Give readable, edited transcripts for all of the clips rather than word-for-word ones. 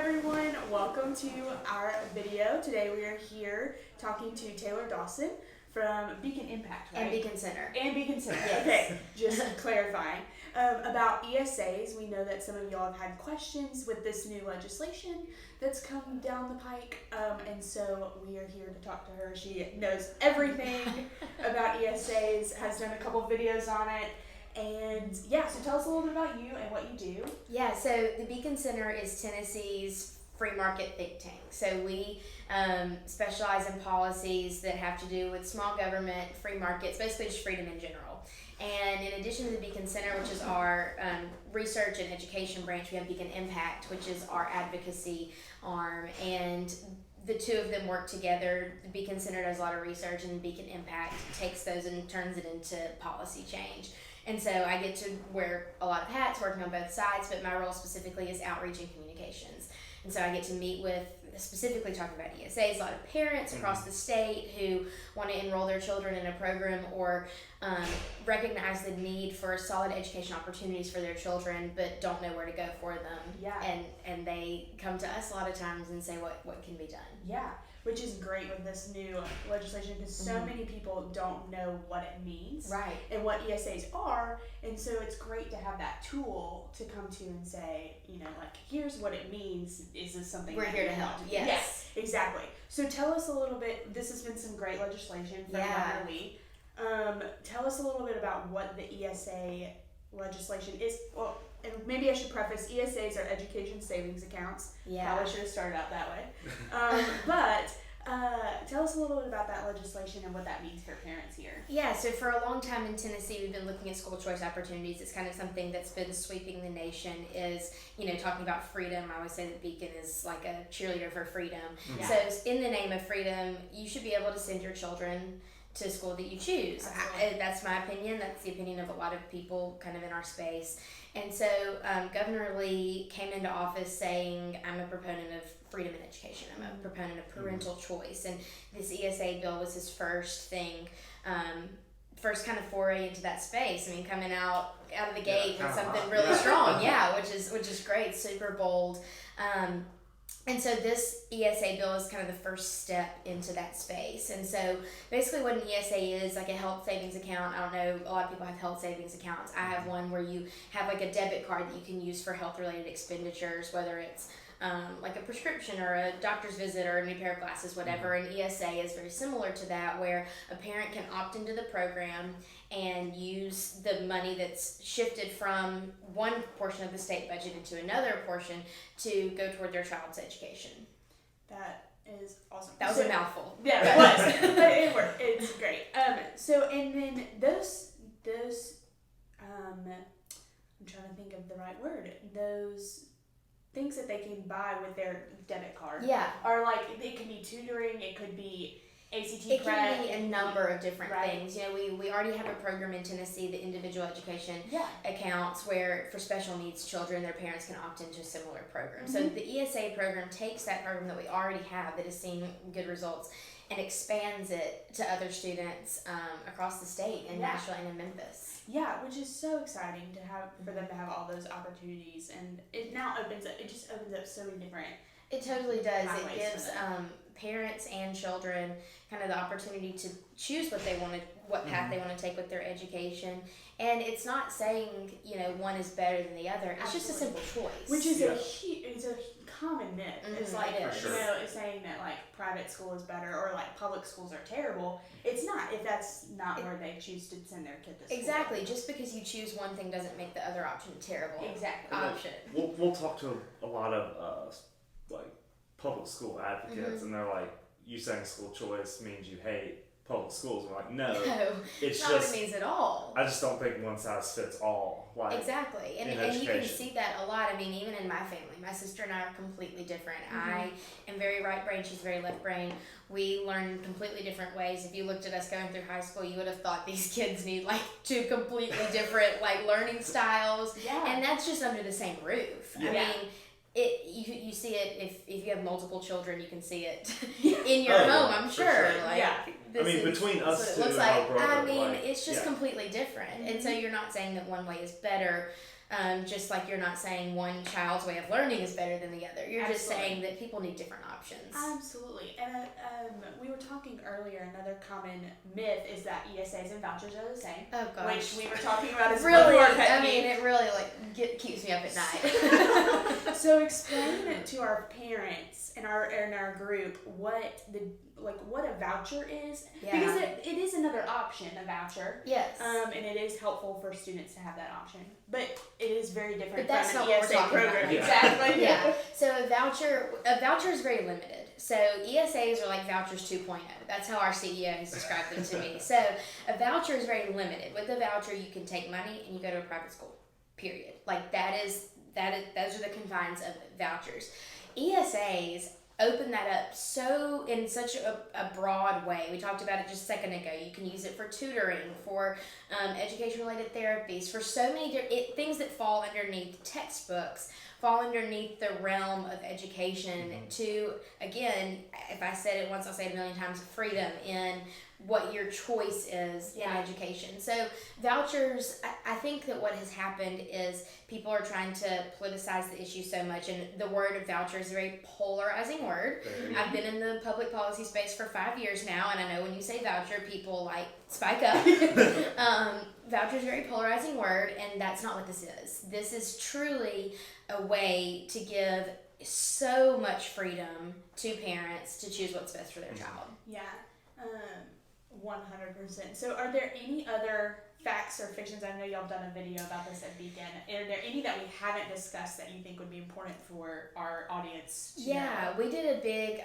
everyone, welcome to our video. Today we are here talking to Taylor Dawson from Beacon Impact, right? And Beacon Center. And Beacon Center, Yes. Okay, just clarifying. About ESAs, we know that some of y'all have had questions with this new legislation that's come down the pike, and so we are here to talk to her. She knows everything about ESAs, has done a couple videos on it. And yeah, so tell us a little bit about you and what you do. Yeah, so the Beacon Center is Tennessee's free market think tank. So we specialize in policies that have to do with small government, free markets, basically just freedom in general. And in addition to the Beacon Center, which is our research and education branch, we have Beacon Impact, which is our advocacy arm. And the two of them work together. The Beacon Center does a lot of research, and Beacon Impact takes those and turns it into policy change. And so I get to wear a lot of hats working on both sides, but my role specifically is outreach and communications. And so I get to meet with, specifically talking about ESAs, a lot of parents across the state who want to enroll their children in a program or recognize the need for solid education opportunities for their children, but don't know where to go for them. Yeah. And they come to us a lot of times and say what can be done. Yeah, which is great with this new legislation because so many people don't know what it means. Right. And what ESAs are, and so it's great to have that tool to come to and say, like, here's what it means. Is this something We're that here you to help. want Yes. Yes, exactly. So tell us a little bit, this has been some great legislation from Governor Lee. Tell us a little bit about what the ESA legislation is. Well, and maybe I should preface, ESAs are education savings accounts. Yeah. Probably should have started out that way. But tell us a little bit about that legislation and what that means for parents here. Yeah, so for a long time in Tennessee, we've been looking at school choice opportunities. It's kind of something that's been sweeping the nation is, talking about freedom. I always say that Beacon is like a cheerleader for freedom. Yeah. So in the name of freedom, you should be able to send your children to school that you choose. That's my opinion. That's the opinion of a lot of people kind of in our space. And so Governor Lee came into office saying, I'm a proponent of freedom in education. I'm a proponent of parental choice. And this ESA bill was his first thing, first kind of foray into that space. I mean, coming out of the gate with something really strong. Yeah, which is great, super bold. And so this ESA bill is kind of the first step into that space. And so basically what an ESA is, like a health savings account. I don't know, a lot of people have health savings accounts. I have one where you have like a debit card that you can use for health related expenditures, whether it's like a prescription or a doctor's visit or a new pair of glasses, whatever. And ESA is very similar to that, where a parent can opt into the program and use the money that's shifted from one portion of the state budget into another portion to go toward their child's education. That is awesome. That was a mouthful. Yeah, it was. But it worked. It's great. So and then those I'm trying to think of the right word. Those things that they can buy with their debit card. Yeah. Are like, it could be tutoring, it could be ACT It credit. can be a number of different Right. things. We already have a program in Tennessee, the individual education Yeah. accounts, where for special needs children, their parents can opt into a similar program. So the ESA program takes that program that we already have that has seen good results and expands it to other students across the state in Nashville and in Memphis. Yeah, which is so exciting to have for them to have all those opportunities, and it just opens up so many different. It totally does. It Pathways gives for them. parents and children kind of the opportunity to choose what path they want to take with their education. And it's not saying, one is better than the other. It's just a simple choice. Which is it's a common myth. It's like, it is. it's saying that like private school is better or like public schools are terrible. It's not, if that's not where they choose to send their kid to school. Exactly. Just because you choose one thing doesn't make the other option a terrible option. We'll talk to a lot of like public school advocates, and they're like, you saying school choice means you hate public schools. We're like, no, it's not just what it means at all. I just don't think one size fits all. Like, exactly, and you can see that a lot. I mean, even in my family, my sister and I are completely different. I am very right brain, she's very left brain. We learn in completely different ways. If you looked at us going through high school, you would have thought these kids need like two completely different like learning styles. Yeah. And that's just under the same roof. Yeah. I mean, you see it if you have multiple children, you can see it in your home. I'm sure. Like, between us so two, it looks and our like. brother, I mean, it's just yeah. completely different, and so you're not saying that one way is better. Just like you're not saying one child's way of learning is better than the other. You're just saying that people need different options. Absolutely. And we were talking earlier, another common myth is that ESAs and vouchers are the same. Oh, gosh. Which we were talking about as really, one it really keeps me up at night. So explain to our parents in our group what a voucher is, because it is another option, a voucher. Yes. And it is helpful for students to have that option, but it is very different but that's from not an what ESA we're talking program. about. Exactly. Yeah. So a voucher is very limited. So ESAs are like vouchers 2.0. That's how our CEO has described them to me. So a voucher is very limited. With a voucher, you can take money and you go to a private school. Period. Like those are the confines of vouchers. ESAs open that up in such a broad way. We talked about it just a second ago. You can use it for tutoring, for education-related therapies, for so many things that fall underneath textbooks, fall underneath the realm of education to, again, if I said it once, I'll say it a million times, freedom in what your choice is in education. So vouchers, I think that what has happened is people are trying to politicize the issue so much, and the word of voucher is a very polarizing word. I've been in the public policy space for 5 years now, and I know when you say voucher, people spike up. Voucher is a very polarizing word, and that's not what this is. This is truly a way to give so much freedom to parents to choose what's best for their child. Yeah. 100%. So are there any other facts or fictions? I know y'all have done a video about this at Beacon. Are there any that we haven't discussed that you think would be important for our audience to know? We did a big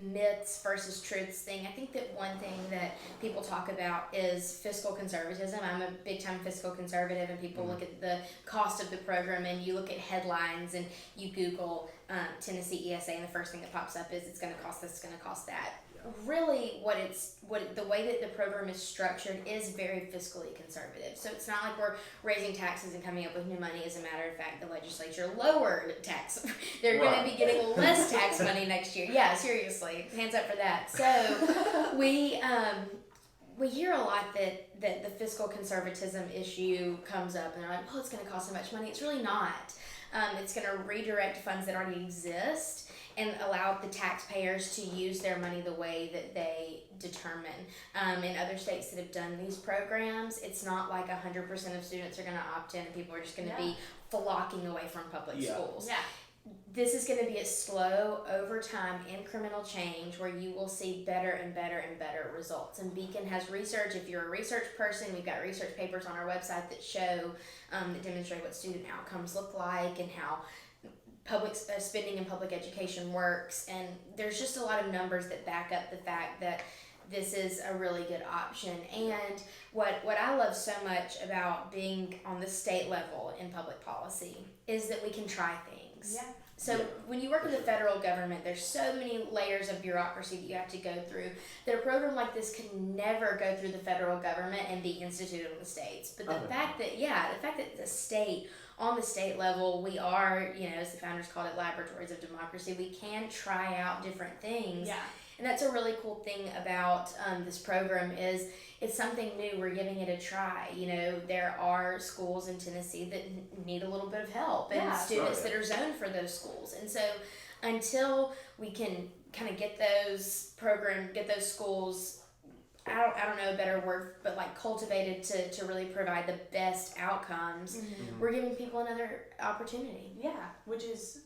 myths versus truths thing. I think that one thing that people talk about is fiscal conservatism. I'm a big time fiscal conservative, and people look at the cost of the program, and you look at headlines and you Google Tennessee ESA, and the first thing that pops up is it's going to cost this, it's going to cost that. Really, the way that the program is structured is very fiscally conservative. So it's not like we're raising taxes and coming up with new money. As a matter of fact, the legislature lowered tax. They're going to be getting less tax money next year. Yeah, seriously, hands up for that. So we hear a lot that the fiscal conservatism issue comes up, and they're like, well, it's going to cost so much money. It's really not. It's going to redirect funds that already exist and allow the taxpayers to use their money the way that they determine. In other states that have done these programs, it's not like 100% of students are going to opt in and people are just going to be flocking away from public schools. Yeah. This is going to be a slow, over time, incremental change where you will see better and better and better results. And Beacon has research. If you're a research person, we've got research papers on our website that show, that demonstrate what student outcomes look like and how public spending in public education works. And there's just a lot of numbers that back up the fact that this is a really good option. And what I love so much about being on the state level in public policy is that we can try things. Yeah. So when you work in the federal government, there's so many layers of bureaucracy that you have to go through that a program like this can never go through the federal government and be instituted in the states. But the fact that the state, on the state level, we are, as the founders called it, laboratories of democracy. We can try out different things. Yeah. And that's a really cool thing about this program is it's something new. We're giving it a try. There are schools in Tennessee that need a little bit of help and students that are zoned for those schools. And so until we can kind of get those schools, I don't know a better word, but cultivated to really provide the best outcomes, we're giving people another opportunity. Yeah, which is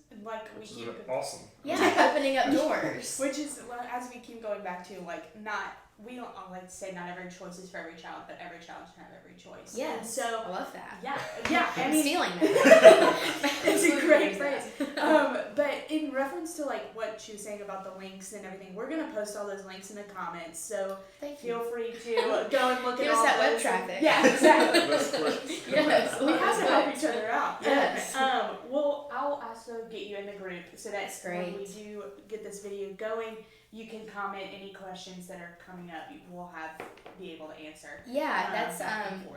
awesome. Yeah, opening up doors. Which is, as we keep going back to, we don't like to say not every choice is for every child, but every child should have every choice. Yeah, so I love that. Yeah. I'm stealing that. It's a great phrase. But in reference to what she was saying about the links and everything, we're gonna post all those links in the comments. So feel free to go and look at all that those. Web traffic. Yeah, exactly. Yes, we have to help each other out. Yes. Well, I'll also get you in the group so that's great. When we do get this video going, you can comment any questions that are coming up. We'll be able to answer. Yeah,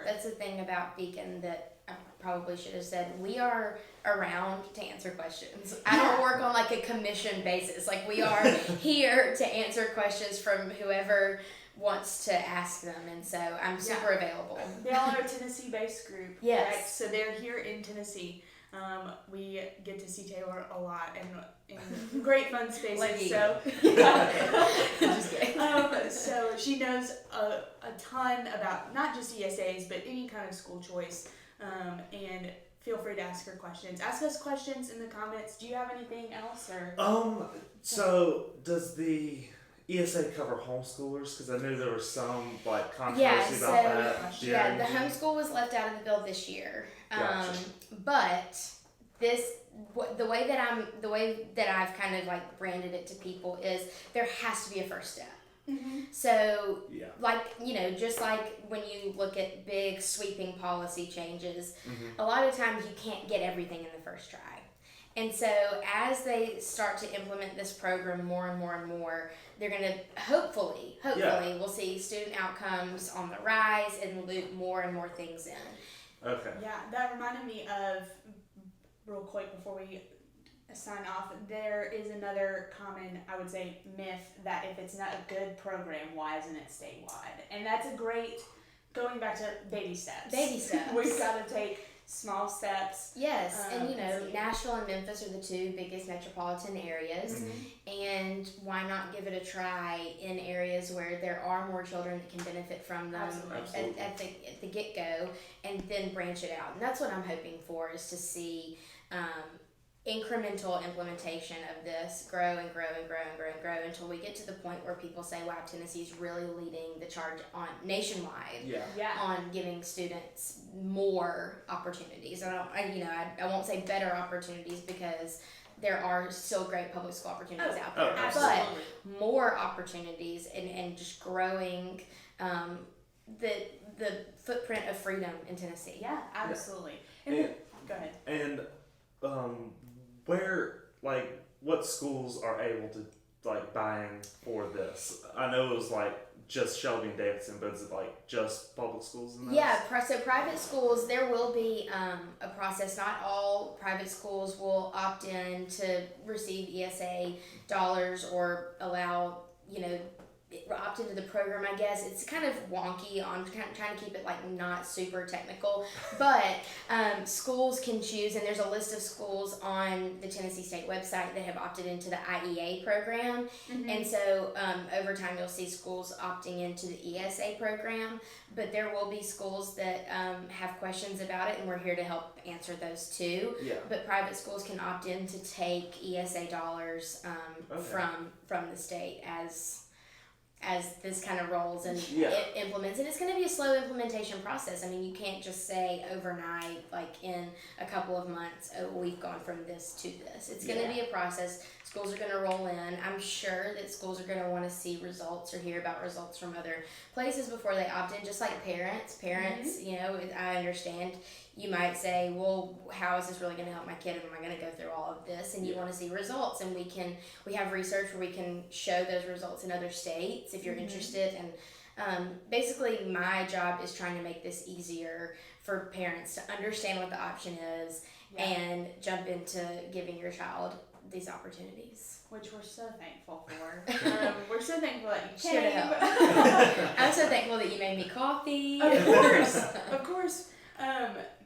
that's the thing about Beacon that probably should have said, we are around to answer questions. I don't work on like a commission basis. Like, we are here to answer questions from whoever wants to ask them, and so I'm super available. They all are a Tennessee-based group. Yes. Correct? So they're here in Tennessee. We get to see Taylor a lot and in great fun spaces. Like you. So, Just kidding. So she knows a ton about not just ESAs, but any kind of school choice. And feel free to ask her questions. Ask us questions in the comments. Do you have anything else, or? So does the ESA cover homeschoolers? Because I knew there was some like controversy about that. Yeah, the homeschool was left out of the bill this year. Gotcha. But the way that I've kind of like branded it to people is there has to be a first step. Mm-hmm. So, like, you know, just like when you look at big sweeping policy changes, a lot of times you can't get everything in the first try. And so as they start to implement this program more and more and more, they're going to hopefully we'll see student outcomes on the rise and loop more and more things in. Okay. Yeah, that reminded me of, real quick before we sign off, there is another common, I would say, myth that if it's not a good program, why isn't it statewide? And that's a great, going back to baby steps. Baby steps. We've got to take small steps. Yes, and you know, Nashville and Memphis are the two biggest metropolitan areas, and why not give it a try in areas where there are more children that can benefit from them at the get-go, and then branch it out. And that's what I'm hoping for, is to see incremental implementation of this grow and grow and grow and grow and grow until we get to the point where people say, wow, Tennessee's really leading the charge on nationwide on giving students more opportunities. I won't say better opportunities, because there are still great public school opportunities out there, but more opportunities and just growing the footprint of freedom in Tennessee. Yeah, absolutely. And go ahead. And what schools are able to like buy in for this? I know it was like just Shelby and Davidson, but is it like just public schools in this? Yeah, so private schools, there will be a process. Not all private schools will opt in to receive ESA dollars or allow, opt into the program, I guess. It's kind of wonky. I'm trying to keep it like not super technical, but schools can choose, and there's a list of schools on the Tennessee State website that have opted into the IEA program, and so over time you'll see schools opting into the ESA program, but there will be schools that have questions about it, and we're here to help answer those too. But private schools can opt in to take ESA dollars from the state as this kind of rolls and it implements. And it's going to be a slow implementation process. I mean, you can't just say overnight, like in a couple of months, oh, we've gone from this to this. It's going to be a process. Schools are going to roll in. I'm sure that schools are going to want to see results or hear about results from other places before they opt in, just like parents. Parents, I understand. You might say, well, how is this really going to help my kid? Am I going to go through all of this? And you want to see results, and we have research where we can show those results in other states if you're interested. And basically my job is trying to make this easier for parents to understand what the option is and jump into giving your child these opportunities. Which we're so thankful for. We're so thankful that you came. help. I'm so thankful that you made me coffee. Of course.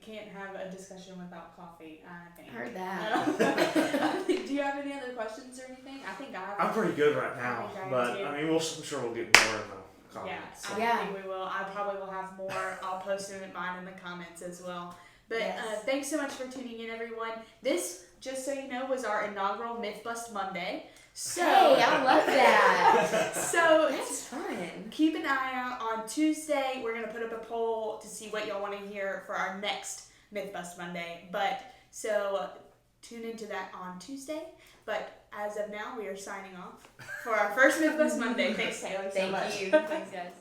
Can't have a discussion without coffee, I think. Heard that. Do you have any other questions or anything? I think I'm pretty good right now, but I mean, I'm sure we'll get more in the comments. I think we will. I probably will have more. I'll post them in mine in the comments as well. But thanks so much for tuning in, everyone. This, just so you know, was our inaugural Myth Bust Monday. So, hey, I love that. So that's fun. Keep an eye out on Tuesday. We're gonna put up a poll to see what y'all want to hear for our next Myth Bust Monday. But so tune into that on Tuesday. But as of now, we are signing off for our first Myth Bust Monday. Thanks, Taylor. Thank you. Thanks, guys.